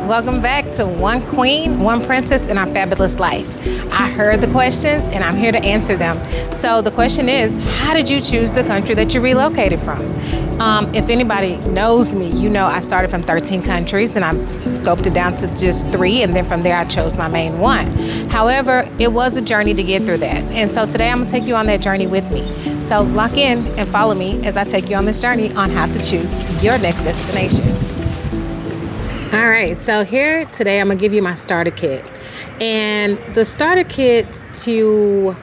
welcome back to One Queen, One Princess in Our Fabulous Life. I heard the questions and I'm here to answer them. So the question is, how did you choose the country that you relocated from? If anybody knows me, you know I started from 13 countries and I scoped it down to just 3, and then from there I chose my main one. However, it was a journey to get through that. And so today I'm going to take you on that journey with me. So lock in and follow me as I take you on this journey on how to choose your next destination. All right, so here today I'm gonna give you my starter kit. And the starter kit to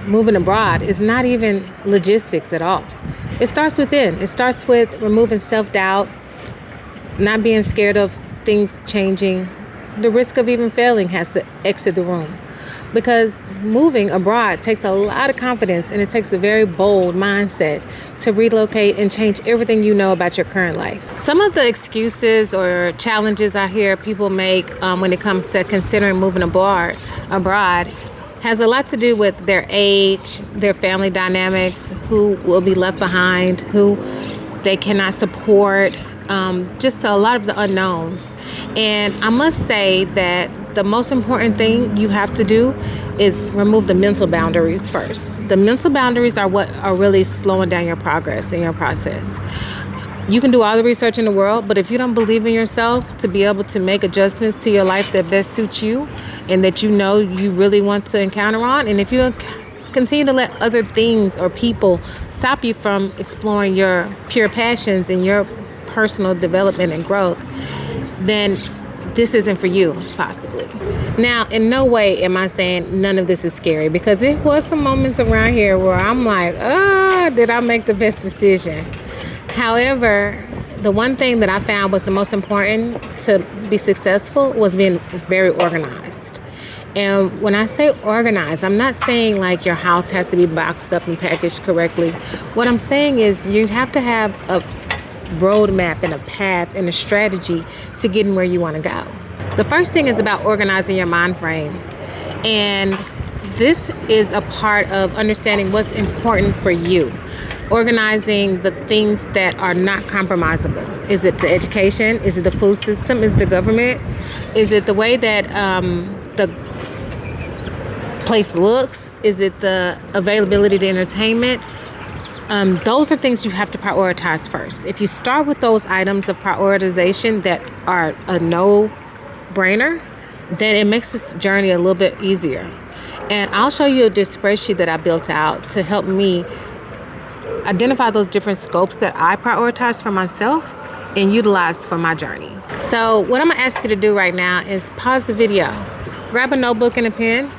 moving abroad is not even logistics at all. It starts within. It starts with removing self-doubt, not being scared of things changing. The risk of even failing has to exit the room. Because moving abroad takes a lot of confidence, and it takes a very bold mindset to relocate and change everything you know about your current life. Some of the excuses or challenges I hear people make when it comes to considering moving abroad has a lot to do with their age, their family dynamics, who will be left behind, who they cannot support, just a lot of the unknowns. And I must say that the most important thing you have to do is remove the mental boundaries first. The mental boundaries are what are really slowing down your progress and your process. You can do all the research in the world, but if you don't believe in yourself to be able to make adjustments to your life that best suits you and that you know you really want to encounter on, and if you continue to let other things or people stop you from exploring your pure passions and your personal development and growth, then this isn't for you, possibly. Now, in no way am I saying none of this is scary, because there was some moments around here where I'm like, did I make the best decision? However, the one thing that I found was the most important to be successful was being very organized. And when I say organized, I'm not saying like your house has to be boxed up and packaged correctly. What I'm saying is you have to have a roadmap and a path and a strategy to getting where you want to go. The first thing is about organizing your mind frame. And this is a part of understanding what's important for you. Organizing the things that are not compromisable. Is it the education? Is it the food system? Is it the government? Is it the way that the place looks? Is it the availability to entertainment? Those are things you have to prioritize first. If you start with those items of prioritization that are a no-brainer, then it makes this journey a little bit easier. And I'll show you this spreadsheet that I built out to help me identify those different scopes that I prioritize for myself and utilize for my journey. So what I'm gonna ask you to do right now is pause the video, grab a notebook and a pen,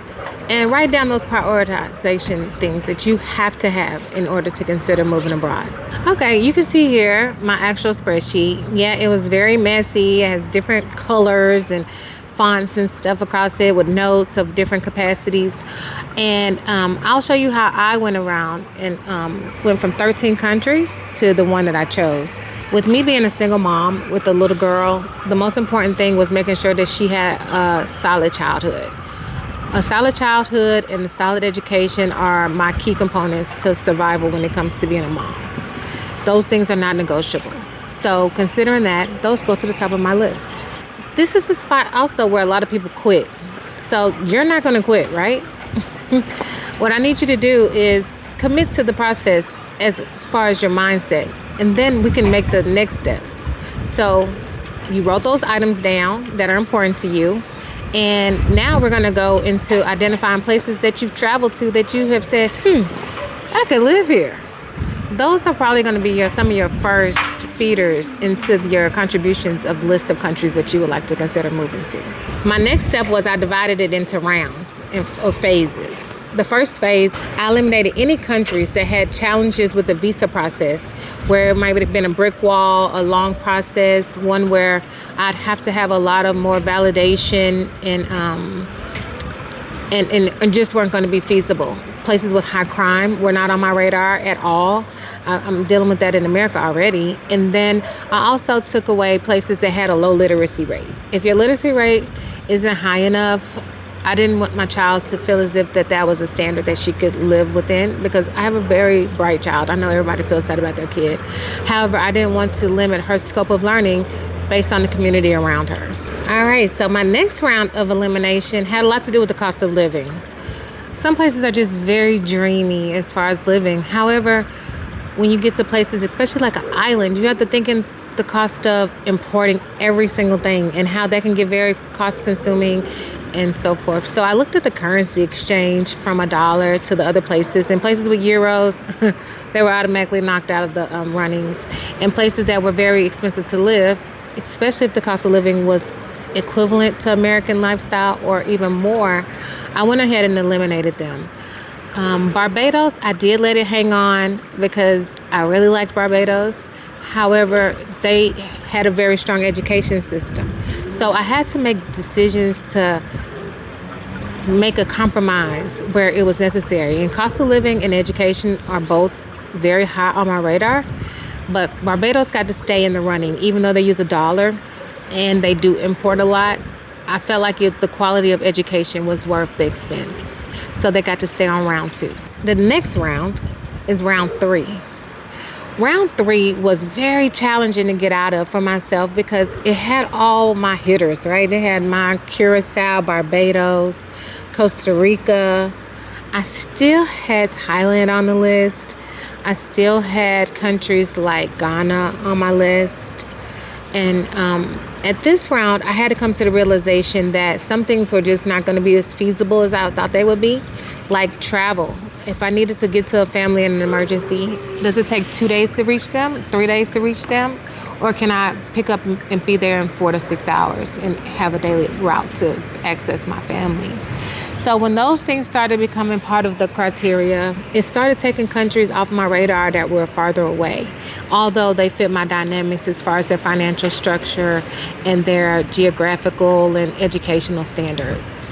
and write down those prioritization things that you have to have in order to consider moving abroad. Okay, you can see here my actual spreadsheet. Yeah, it was very messy. It has different colors and fonts and stuff across it with notes of different capacities. And I'll show you how I went around and went from 13 countries to the one that I chose. With me being a single mom with a little girl, the most important thing was making sure that she had a solid childhood. A solid childhood and a solid education are my key components to survival when it comes to being a mom. Those things are not negotiable. So considering that, those go to the top of my list. This is a spot also where a lot of people quit. So you're not going to quit, right? What I need you to do is commit to the process as far as your mindset, and then we can make the next steps. So you wrote those items down that are important to you. And now we're going to go into identifying places that you've traveled to that you have said, I could live here. Those are probably going to be some of your first feeders into your contributions of list of countries that you would like to consider moving to. My next step was I divided it into rounds or phases. The first phase, I eliminated any countries that had challenges with the visa process, where it might have been a brick wall, a long process, one where I'd have to have a lot of more validation and just weren't going to be feasible. Places with high crime were not on my radar at all. I'm dealing with that in America already. And then I also took away places that had a low literacy rate. If your literacy rate isn't high enough, I didn't want my child to feel as if that was a standard that she could live within, because I have a very bright child. I know everybody feels that about their kid. However, I didn't want to limit her scope of learning based on the community around her. All right, so my next round of elimination had a lot to do with the cost of living. Some places are just very dreamy as far as living. However, when you get to places, especially like an island, you have to think in the cost of importing every single thing and how that can get very cost consuming and so forth. So I looked at the currency exchange from $1 to the other places. In places with euros, they were automatically knocked out of the runnings. In places that were very expensive to live, especially if the cost of living was equivalent to American lifestyle or even more, I went ahead and eliminated them. Barbados, I did let it hang on because I really liked Barbados. However, they had a very strong education system. So I had to make decisions to make a compromise where it was necessary. And cost of living and education are both very high on my radar. But Barbados got to stay in the running, even though they use $1 and they do import a lot. I felt like the quality of education was worth the expense. So they got to stay on round 2. The next round is round 3. Round 3 was very challenging to get out of for myself because it had all my hitters, right? It had my Curaçao, Barbados, Costa Rica. I still had Thailand on the list. I still had countries like Ghana on my list. And at this round, I had to come to the realization that some things were just not going to be as feasible as I thought they would be, like travel. If I needed to get to a family in an emergency, does it take 2 days to reach them, 3 days to reach them? Or can I pick up and be there in 4 to 6 hours and have a daily route to access my family? So when those things started becoming part of the criteria, it started taking countries off my radar that were farther away, although they fit my dynamics as far as their financial structure and their geographical and educational standards.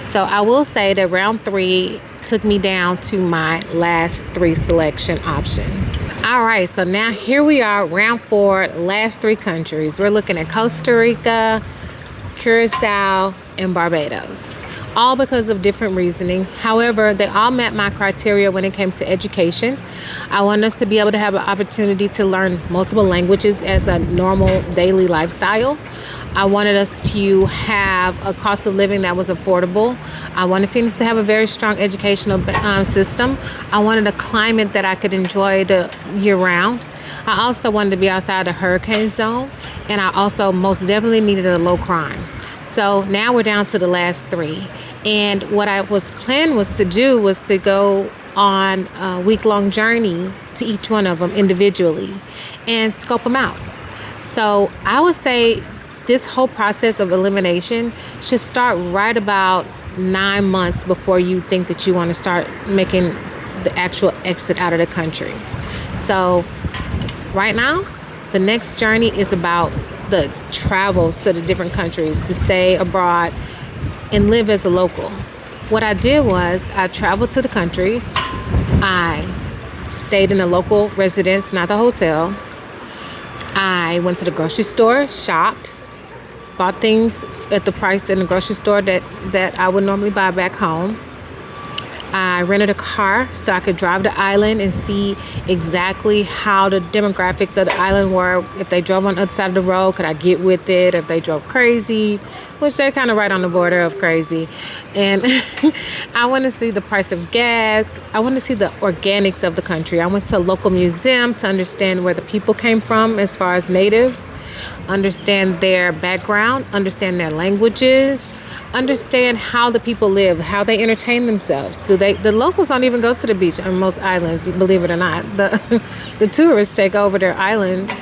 So I will say that round 3 took me down to my last 3 selection options. All right, so now here we are, round 4, last 3 countries. We're looking at Costa Rica, Curaçao, and Barbados, all because of different reasoning. However, they all met my criteria when it came to education. I want us to be able to have an opportunity to learn multiple languages as a normal daily lifestyle. I wanted us to have a cost of living that was affordable. I wanted Phoenix to have a very strong educational system. I wanted a climate that I could enjoy year round. I also wanted to be outside the hurricane zone, and I also most definitely needed a low crime. So now we're down to the last 3. And what I was planned was to go on a week-long journey to each one of them individually and scope them out. So I would say this whole process of elimination should start right about 9 months before you think that you want to start making the actual exit out of the country. So right now, the next journey is about the travels to the different countries, to stay abroad and live as a local. What I did was I traveled to the countries. I stayed in a local residence, not the hotel. I went to the grocery store, shopped, bought things at the price in the grocery store that I would normally buy back home. I rented a car so I could drive the island and see exactly how the demographics of the island were. If they drove on the other side of the road, could I get with it? If they drove crazy, which they're kind of right on the border of crazy. And I want to see the price of gas. I want to see the organics of the country. I went to a local museum to understand where the people came from as far as natives, understand their background, understand their languages, understand how the people live, how they entertain themselves. The locals don't even go to the beach on most islands, believe it or not. The tourists take over their islands,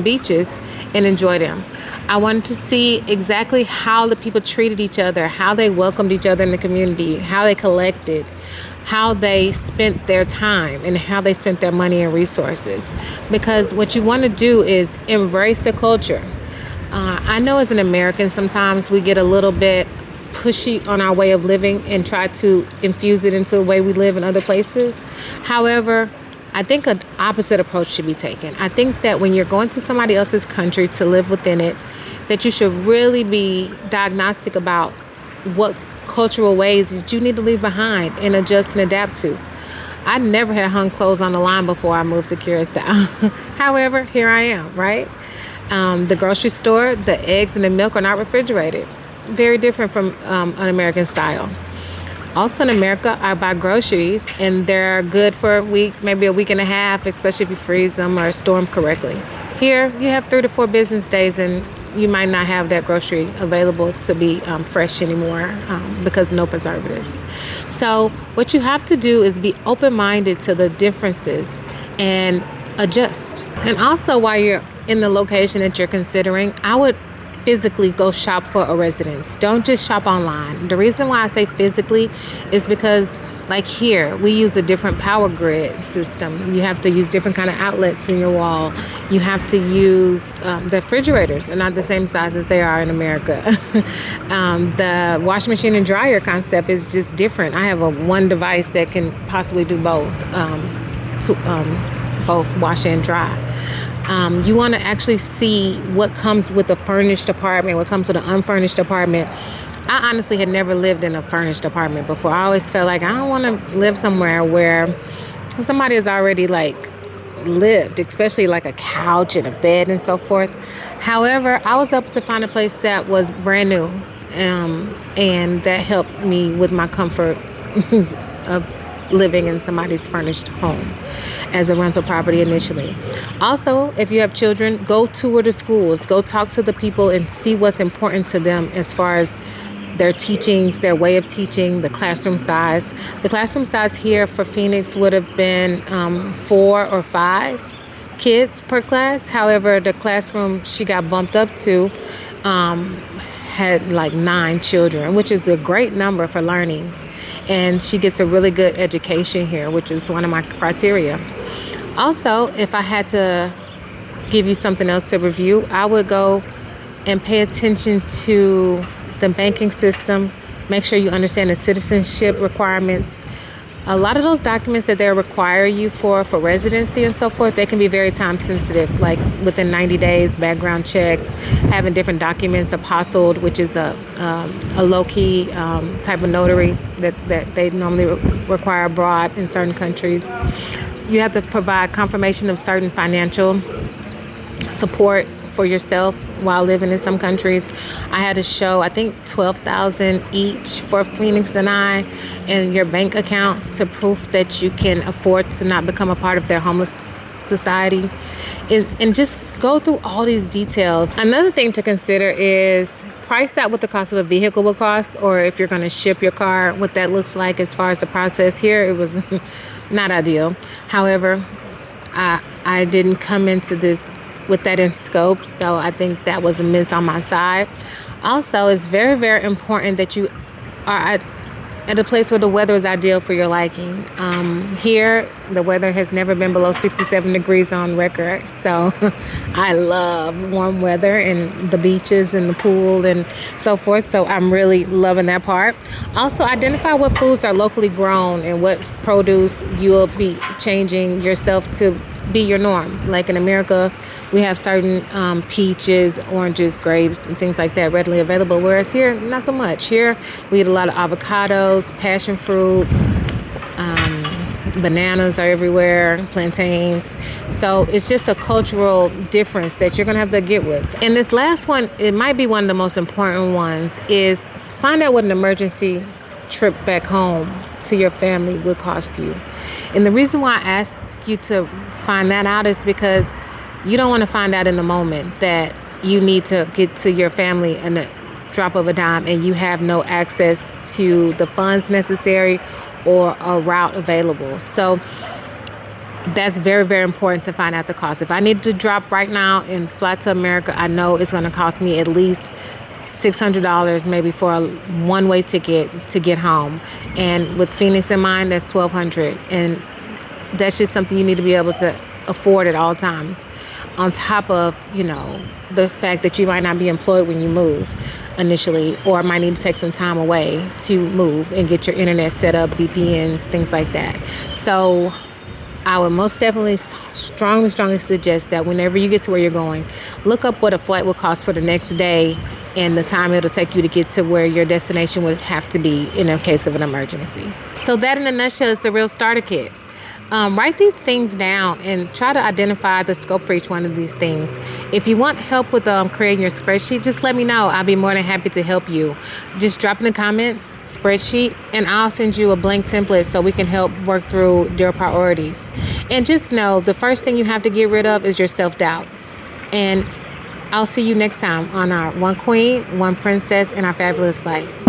beaches, and enjoy them. I wanted to see exactly how the people treated each other, how they welcomed each other in the community, how they collected, how they spent their time, and how they spent their money and resources. Because what you want to do is embrace the culture. I know as an American, sometimes we get a little bit pushy on our way of living and try to infuse it into the way we live in other places. However, I think an opposite approach should be taken. I think that when you're going to somebody else's country to live within it, that you should really be diagnostic about what cultural ways that you need to leave behind and adjust and adapt to. I never had hung clothes on the line before I moved to Curaçao. However, here I am, right? The grocery store, the eggs and the milk are not refrigerated. Very different from an American style. Also in America, I buy groceries and they're good for a week, maybe a week and a half, especially if you freeze them or store them correctly. Here, you have 3 to 4 business days and you might not have that grocery available to be fresh anymore because no preservatives. So what you have to do is be open-minded to the differences and adjust. And also while you're in the location that you're considering, I would physically go shop for a residence. Don't just shop online. The reason why I say physically is because like here, we use a different power grid system. You have to use different kind of outlets in your wall. You have to use, the refrigerators are not the same size as they are in America. The washing machine and dryer concept is just different. I have one device that can possibly do both, both wash and dry. You want to actually see what comes with a furnished apartment, what comes with an unfurnished apartment. I honestly had never lived in a furnished apartment before. I always felt like I don't want to live somewhere where somebody has already lived, especially like a couch and a bed and so forth. However, I was able to find a place that was brand new, and that helped me with my comfort of living in somebody's furnished home as a rental property initially. Also, if you have children, go tour the schools, go talk to the people and see what's important to them as far as their teachings, their way of teaching, the classroom size. The classroom size here for Phoenix would have been 4 or 5 kids per class. However, the classroom she got bumped up to had 9 children, which is a great number for learning. And she gets a really good education here, which is one of my criteria. Also, if I had to give you something else to review, I would go and pay attention to the banking system. Make sure you understand the citizenship requirements. A lot of those documents that they require you for residency and so forth, they can be very time sensitive, like within 90 days, background checks, having different documents apostilled, which is a low-key type of notary that they normally require abroad in certain countries. You have to provide confirmation of certain financial support for yourself while living in some countries. I had to show, I think, $12,000 each for Phoenix and I, and your bank accounts to prove that you can afford to not become a part of their homeless society. And just go through all these details. Another thing to consider is price out what the cost of a vehicle will cost, or if you're going to ship your car, what that looks like as far as the process. Here, it was not ideal. However, I didn't come into this with that in scope, so I think that was a miss on my side. Also, it's very, very important that you are at a place where the weather is ideal for your liking. Here, the weather has never been below 67 degrees on record, so I love warm weather and the beaches and the pool and so forth, so I'm really loving that part. Also, identify what foods are locally grown and what produce you will be changing yourself to be your norm. Like in America, we have certain peaches, oranges, grapes, and things like that readily available, whereas here, not so much. Here, we eat a lot of avocados, passion fruit, bananas are everywhere, plantains. So it's just a cultural difference that you're going to have to get with. And this last one, it might be one of the most important ones, is find out what an emergency trip back home to your family would cost you. And the reason why I ask you to find that out is because you don't want to find out in the moment that you need to get to your family in a drop of a dime and you have no access to the funds necessary or a route available. So that's very, very important to find out the cost. If I need to drop right now and fly to America, I know it's going to cost me at least $600 maybe for a one-way ticket to get home. And with Phoenix in mind, that's $1,200. And that's just something you need to be able to afford at all times. On top of, the fact that you might not be employed when you move initially, or might need to take some time away to move and get your internet set up, VPN, things like that. So I would most definitely strongly suggest that whenever you get to where you're going, look up what a flight will cost for the next day and the time it'll take you to get to where your destination would have to be in a case of an emergency. So that in a nutshell is the real starter kit. Write these things down and try to identify the scope for each one of these things. If you want help with creating your spreadsheet, just let me know. I'll be more than happy to help you. Just drop in the comments, spreadsheet, and I'll send you a blank template so we can help work through your priorities. And just know the first thing you have to get rid of is your self-doubt. And I'll see you next time on our One Queen, One Princess, and Our Fabulous Life.